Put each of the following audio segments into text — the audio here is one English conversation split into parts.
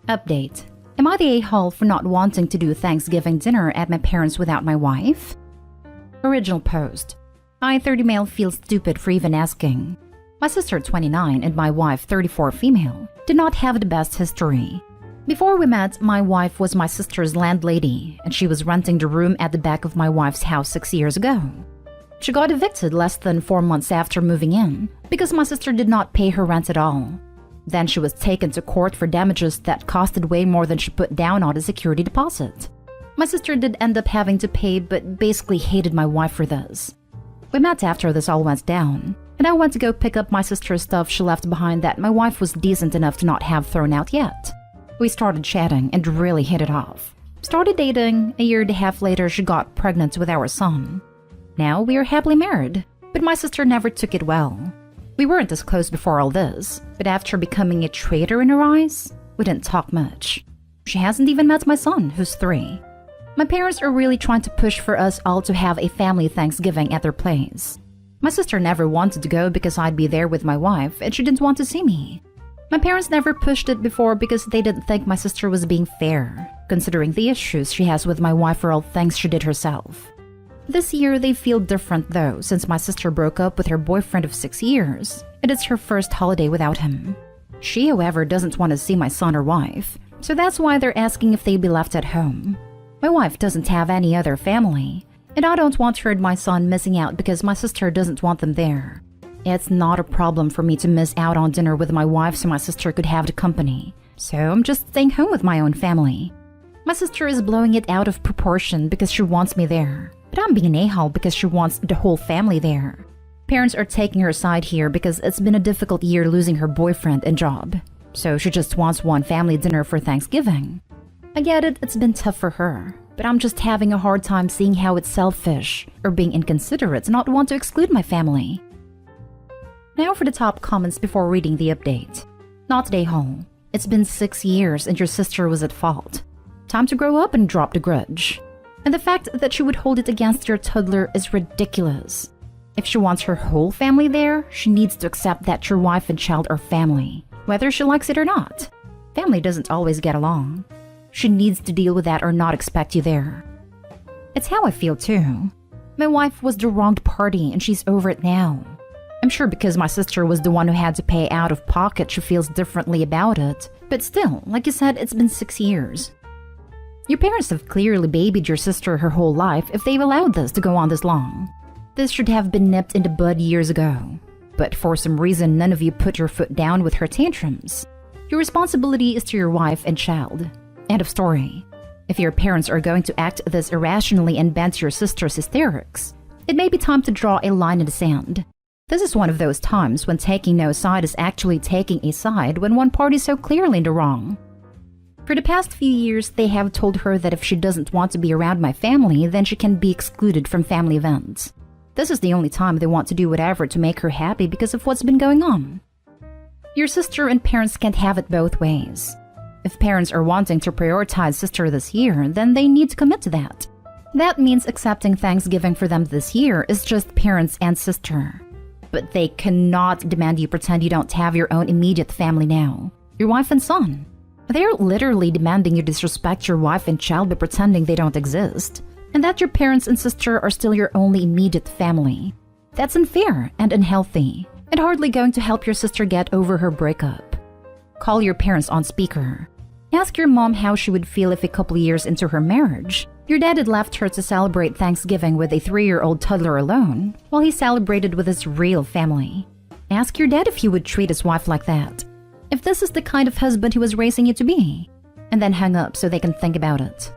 Update. Am I the a-hole for not wanting to do Thanksgiving dinner at my parents without my wife? Original post. I, 30 male, feel stupid for even asking. My sister, 29, and my wife, 34 female, did not have the best history. Before we met, my wife was my sister's landlady, and she was renting the room at the back of my wife's house 6 years ago. She got evicted less than 4 months after moving in because my sister did not pay her rent at all. Then she was taken to court for damages that costed way more than she put down on a security deposit. My sister did end up having to pay, but basically hated my wife for this. We met after this all went down, and I went to go pick up my sister's stuff she left behind that my wife was decent enough to not have thrown out yet. We started chatting and really hit it off. Started dating. A year and a half later, she got pregnant with our son. Now we are happily married, but my sister never took it well. We weren't as close before all this, but after becoming a traitor in her eyes, we didn't talk much. She hasn't even met my son, who's 3. My parents are really trying to push for us all to have a family Thanksgiving at their place. My sister never wanted to go because I'd be there with my wife, and she didn't want to see me. My parents never pushed it before because they didn't think my sister was being fair, considering the issues she has with my wife for all things she did herself. This year, they feel different though, since my sister broke up with her boyfriend of 6 years, and it's her first holiday without him. She, however, doesn't want to see my son or wife, so that's why they're asking if they'd be left at home. My wife doesn't have any other family, and I don't want her and my son missing out because my sister doesn't want them there. It's not a problem for me to miss out on dinner with my wife so my sister could have the company, so I'm just staying home with my own family. My sister is blowing it out of proportion because she wants me there. But I'm being an a-hole because she wants the whole family there. Parents are taking her side here because it's been a difficult year losing her boyfriend and job. So she just wants one family dinner for Thanksgiving. I get it, it's been tough for her. But I'm just having a hard time seeing how it's selfish or being inconsiderate to not want to exclude my family. Now for the top comments before reading the update. Not a hole. It's been 6 years and your sister was at fault. Time to grow up and drop the grudge. And the fact that she would hold it against your toddler is ridiculous. If she wants her whole family there, she needs to accept that your wife and child are family, whether she likes it or not. Family doesn't always get along. She needs to deal with that or not expect you there. It's how I feel too. My wife was the wronged party and she's over it now. I'm sure because my sister was the one who had to pay out of pocket, she feels differently about it. But still, like you said, it's been 6 years. Your parents have clearly babied your sister her whole life if they've allowed this to go on this long. This should have been nipped in the bud years ago. But for some reason, none of you put your foot down with her tantrums. Your responsibility is to your wife and child. End of story. If your parents are going to act this irrationally and bend to your sister's hysterics, it may be time to draw a line in the sand. This is one of those times when taking no side is actually taking a side when one party is so clearly in the wrong. For the past few years, they have told her that if she doesn't want to be around my family, then she can be excluded from family events. This is the only time they want to do whatever to make her happy because of what's been going on. Your sister and parents can't have it both ways. If parents are wanting to prioritize sister this year, then they need to commit to that. That means accepting Thanksgiving for them this year is just parents and sister. But they cannot demand you pretend you don't have your own immediate family now, your wife and son. They're literally demanding you disrespect your wife and child by pretending they don't exist, and that your parents and sister are still your only immediate family. That's unfair and unhealthy, and hardly going to help your sister get over her breakup. Call your parents on speaker. Ask your mom how she would feel if a couple years into her marriage, your dad had left her to celebrate Thanksgiving with a 3-year-old toddler alone, while he celebrated with his real family. Ask your dad if he would treat his wife like that. If this is the kind of husband he was raising you to be, and then hang up so they can think about it.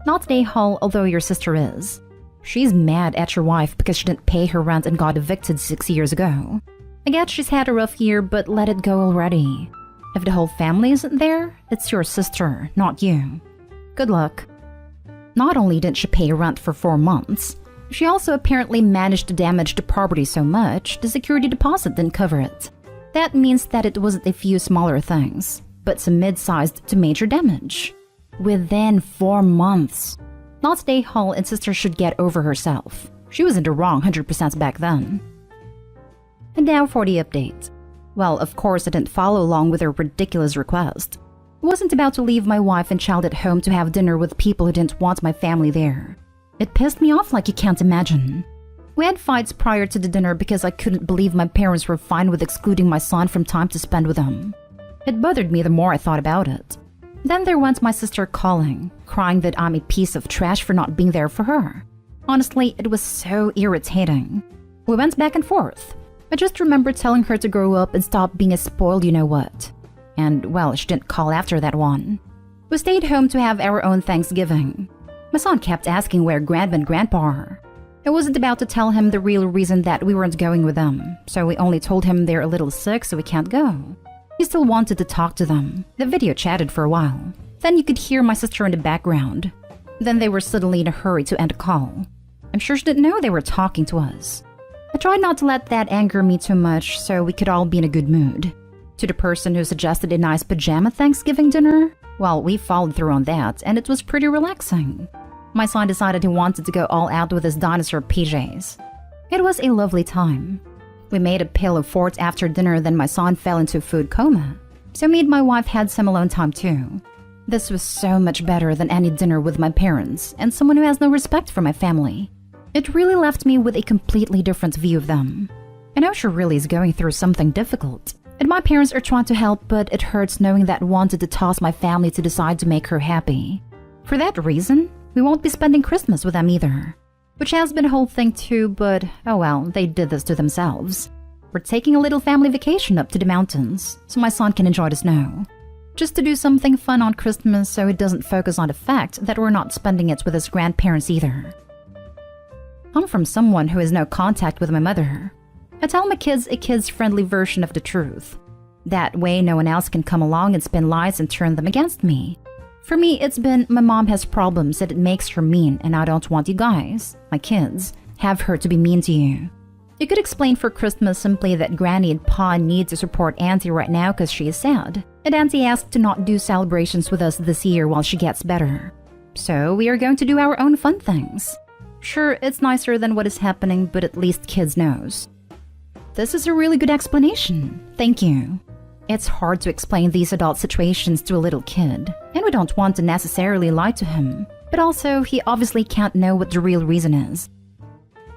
Not a hole, although your sister is. She's mad at your wife because she didn't pay her rent and got evicted 6 years ago. I guess she's had a rough year, but let it go already. If the whole family isn't there, it's your sister, not you. Good luck. Not only didn't she pay rent for 4 months, she also apparently managed to damage the property so much the security deposit didn't cover it. That means that it wasn't a few smaller things, but some mid-sized to major damage. Within 4 months. Not a hole and sister should get over herself. She was in the wrong 100% back then. And now for the update. Well, of course I didn't follow along with her ridiculous request. I wasn't about to leave my wife and child at home to have dinner with people who didn't want my family there. It pissed me off like you can't imagine. We had fights prior to the dinner because I couldn't believe my parents were fine with excluding my son from time to spend with them. It bothered me the more I thought about it. Then there went my sister calling, crying that I'm a piece of trash for not being there for her. Honestly, it was so irritating. We went back and forth. I just remember telling her to grow up and stop being a spoiled you-know-what. And, well, she didn't call after that one. We stayed home to have our own Thanksgiving. My son kept asking where Grandma and Grandpa are. I wasn't about to tell him the real reason that we weren't going with them, so we only told him they're a little sick so we can't go. He still wanted to talk to them. The video chatted for a while. Then you could hear my sister in the background. Then they were suddenly in a hurry to end a call. I'm sure she didn't know they were talking to us. I tried not to let that anger me too much so we could all be in a good mood. To the person who suggested a nice pajama Thanksgiving dinner, well, we followed through on that and it was pretty relaxing. My son decided he wanted to go all out with his dinosaur PJs. It was a lovely time. We made a pillow fort after dinner, then my son fell into a food coma. So me and my wife had some alone time too. This was so much better than any dinner with my parents and someone who has no respect for my family. It really left me with a completely different view of them. I know she really is going through something difficult, and my parents are trying to help, but it hurts knowing that I wanted to toss my family to decide to make her happy. For that reason, we won't be spending Christmas with them either. Which has been a whole thing too, but oh well, they did this to themselves. We're taking a little family vacation up to the mountains, so my son can enjoy the snow. Just to do something fun on Christmas so he doesn't focus on the fact that we're not spending it with his grandparents either. I'm from someone who has no contact with my mother. I tell my kids a kids-friendly version of the truth. That way no one else can come along and spin lies and turn them against me. For me, it's been my mom has problems and it makes her mean and I don't want you guys, my kids, have her to be mean to you. You could explain for Christmas simply that Granny and Pa need to support Auntie right now because she is sad. And Auntie asked to not do celebrations with us this year while she gets better. So we are going to do our own fun things. Sure, it's nicer than what is happening, but at least kids knows. This is a really good explanation. Thank you. It's hard to explain these adult situations to a little kid, and we don't want to necessarily lie to him, but also he obviously can't know what the real reason is.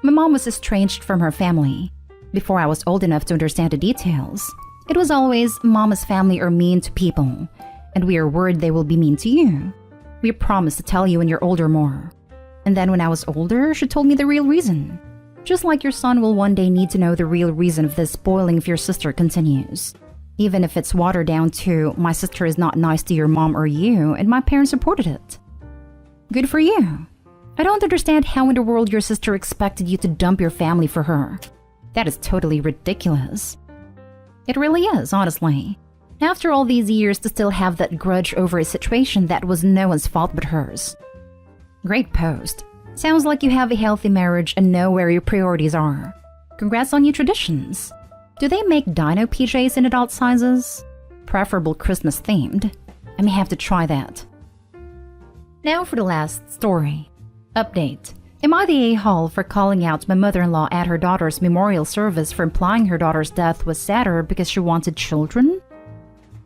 My mom was estranged from her family. Before I was old enough to understand the details, it was always Mama's family are mean to people, and we are worried they will be mean to you. We promise to tell you when you're older more. And then when I was older, she told me the real reason. Just like your son will one day need to know the real reason if this spoiling of your sister continues. Even if it's watered down to, my sister is not nice to your mom or you, and my parents supported it. Good for you. I don't understand how in the world your sister expected you to dump your family for her. That is totally ridiculous. It really is, honestly. After all these years to still have that grudge over a situation that was no one's fault but hers. Great post. Sounds like you have a healthy marriage and know where your priorities are. Congrats on your traditions. Do they make dino PJs in adult sizes? Preferable Christmas themed. I may have to try that. Now for the last story. Update. Am I the a-hole for calling out my mother-in-law at her daughter's memorial service for implying her daughter's death was sadder because she wanted children?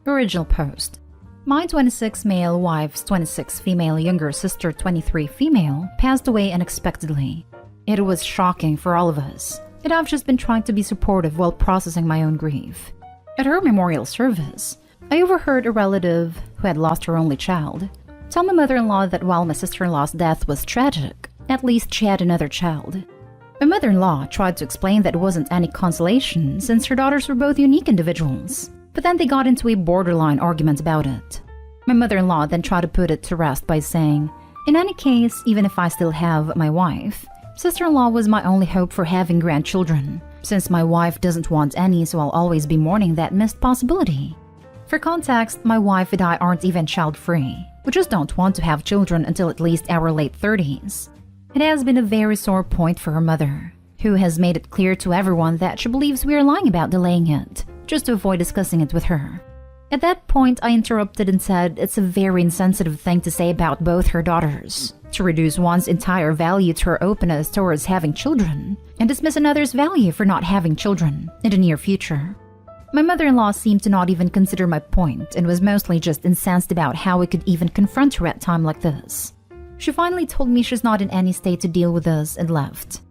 Original post. My 26 male wife's 26 female younger sister 23 female passed away unexpectedly. It was shocking for all of us, and I've just been trying to be supportive while processing my own grief. At her memorial service, I overheard a relative who had lost her only child tell my mother-in-law that while my sister-in-law's death was tragic, at least she had another child. My mother-in-law tried to explain that it wasn't any consolation since her daughters were both unique individuals. But then they got into a borderline argument about it. My mother-in-law then tried to put it to rest by saying, in any case, even if I still have my wife, sister-in-law was my only hope for having grandchildren, since my wife doesn't want any, so I'll always be mourning that missed possibility. For context, my wife and I aren't even child-free. We just don't want to have children until at least our late 30s. It has been a very sore point for her mother, who has made it clear to everyone that she believes we are lying about delaying it, just to avoid discussing it with her. At that point, I interrupted and said it's a very insensitive thing to say about both her daughters, to reduce one's entire value to her openness towards having children, and dismiss another's value for not having children in the near future. My mother-in-law seemed to not even consider my point and was mostly just incensed about how I could even confront her at a time like this. She finally told me she's not in any state to deal with this and left.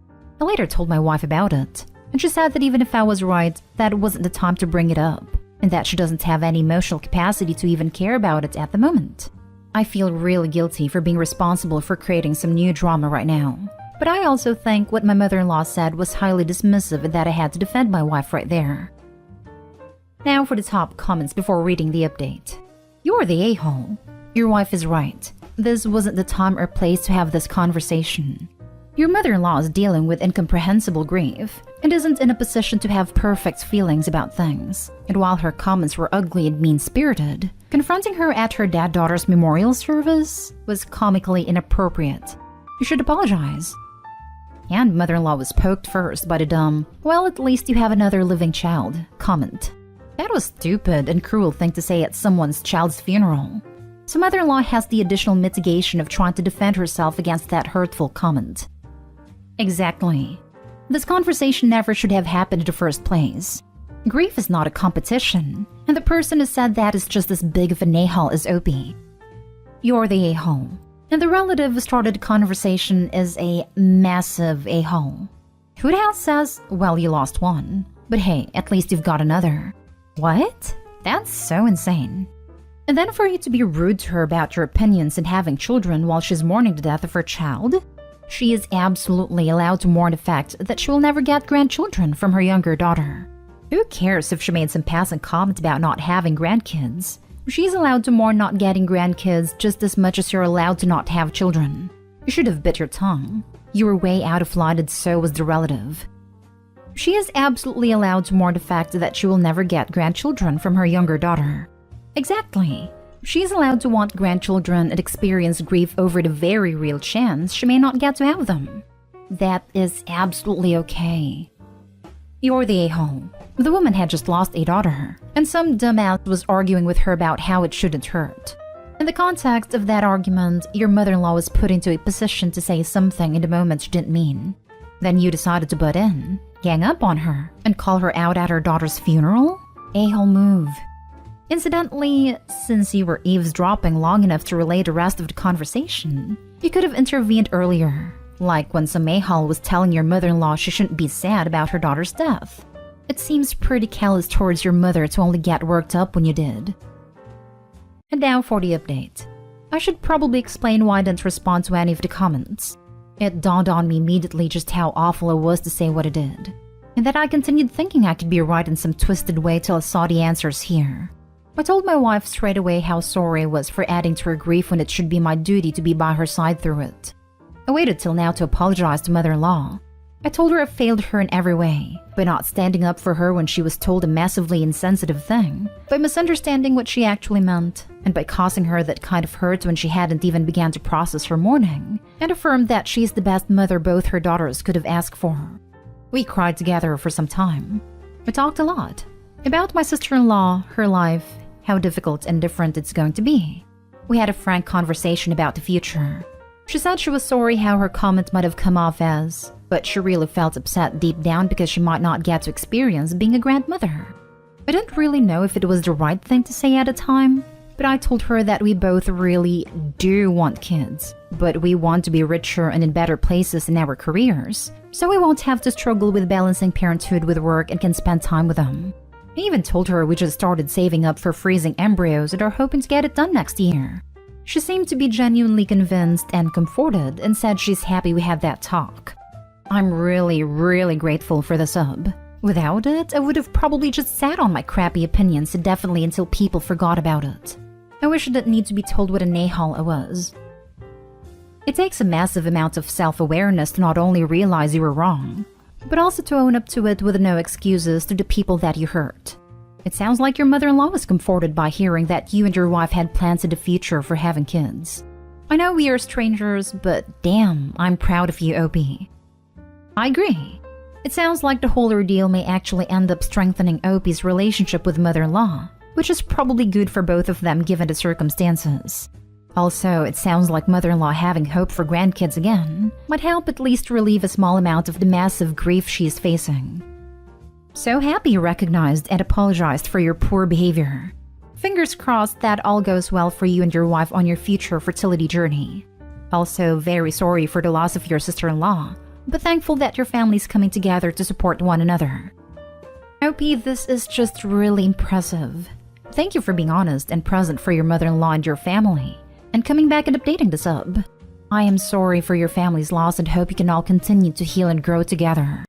I later told my wife about it, and she said that even if I was right, that wasn't the time to bring it up, and that she doesn't have any emotional capacity to even care about it at the moment. I feel really guilty for being responsible for creating some new drama right now, but I also think what my mother-in-law said was highly dismissive and that I had to defend my wife right there. Now for the top comments before reading the update. You're the a-hole. Your wife is right. This wasn't the time or place to have this conversation. Your mother-in-law is dealing with incomprehensible grief and isn't in a position to have perfect feelings about things. And while her comments were ugly and mean-spirited, confronting her at her daughter's memorial service was comically inappropriate. You should apologize. And mother-in-law was poked first by the dumb, "Well, at least you have another living child" comment. That was stupid and cruel thing to say at someone's child's funeral. So mother-in-law has the additional mitigation of trying to defend herself against that hurtful comment. Exactly. This conversation never should have happened in the first place. Grief is not a competition, and the person who said that is just as big of an a-hole as Opie. You're the a-hole, and the relative who started the conversation is a massive a-hole. Who the hell says, "Well, you lost one, but hey, at least you've got another"? What? That's so insane. And then for you to be rude to her about your opinions and having children while she's mourning the death of her child? She is absolutely allowed to mourn the fact that she will never get grandchildren from her younger daughter. Who cares if she made some passing comment about not having grandkids? She's allowed to mourn not getting grandkids just as much as you're allowed to not have children. You should have bit your tongue. You were way out of line and so was the relative. She is absolutely allowed to mourn the fact that she will never get grandchildren from her younger daughter. Exactly. She is allowed to want grandchildren and experience grief over the very real chance she may not get to have them. That is absolutely okay. You're the a-hole. The woman had just lost a daughter, and some dumbass was arguing with her about how it shouldn't hurt. In the context of that argument, your mother-in-law was put into a position to say something in the moment she didn't mean. Then you decided to butt in, gang up on her, and call her out at her daughter's funeral? A-hole move. Incidentally, since you were eavesdropping long enough to relay the rest of the conversation, you could have intervened earlier, like when some a-hole was telling your mother-in-law she shouldn't be sad about her daughter's death. It seems pretty callous towards your mother to only get worked up when you did. And now for the update. I should probably explain why I didn't respond to any of the comments. It dawned on me immediately just how awful it was to say what I did, and that I continued thinking I could be right in some twisted way till I saw the answers here. I told my wife straight away how sorry I was for adding to her grief when it should be my duty to be by her side through it. I waited till now to apologize to mother-in-law. I told her I failed her in every way, by not standing up for her when she was told a massively insensitive thing, by misunderstanding what she actually meant, and by causing her that kind of hurt when she hadn't even began to process her mourning, and affirmed that she's the best mother both her daughters could have asked for. We cried together for some time. We talked a lot about my sister-in-law, her life, how difficult and different it's going to be. We had a frank conversation about the future. She said she was sorry how her comment might have come off as, but she really felt upset deep down because she might not get to experience being a grandmother. I didn't really know if it was the right thing to say at the time, but I told her that we both really do want kids, but we want to be richer and in better places in our careers, so we won't have to struggle with balancing parenthood with work and can spend time with them. I even told her we just started saving up for freezing embryos and are hoping to get it done next year. She seemed to be genuinely convinced and comforted and said she's happy we had that talk. I'm really, really grateful for the sub. Without it, I would have probably just sat on my crappy opinions indefinitely until people forgot about it. I wish I didn't need to be told what a a-hole I was. It takes a massive amount of self-awareness to not only realize you were wrong, but also to own up to it with no excuses to the people that you hurt. It sounds like your mother-in-law was comforted by hearing that you and your wife had plans in the future for having kids. I know we are strangers, but damn, I'm proud of you, Opie. I agree. It sounds like the whole ordeal may actually end up strengthening Opie's relationship with mother-in-law, which is probably good for both of them given the circumstances. Also, it sounds like mother-in-law having hope for grandkids again might help at least relieve a small amount of the massive grief she is facing. So happy you recognized and apologized for your poor behavior. Fingers crossed that all goes well for you and your wife on your future fertility journey. Also, very sorry for the loss of your sister-in-law, but thankful that your family's coming together to support one another. OP, this is just really impressive. Thank you for being honest and present for your mother-in-law and your family, and coming back and updating the sub. I am sorry for your family's loss and hope you can all continue to heal and grow together.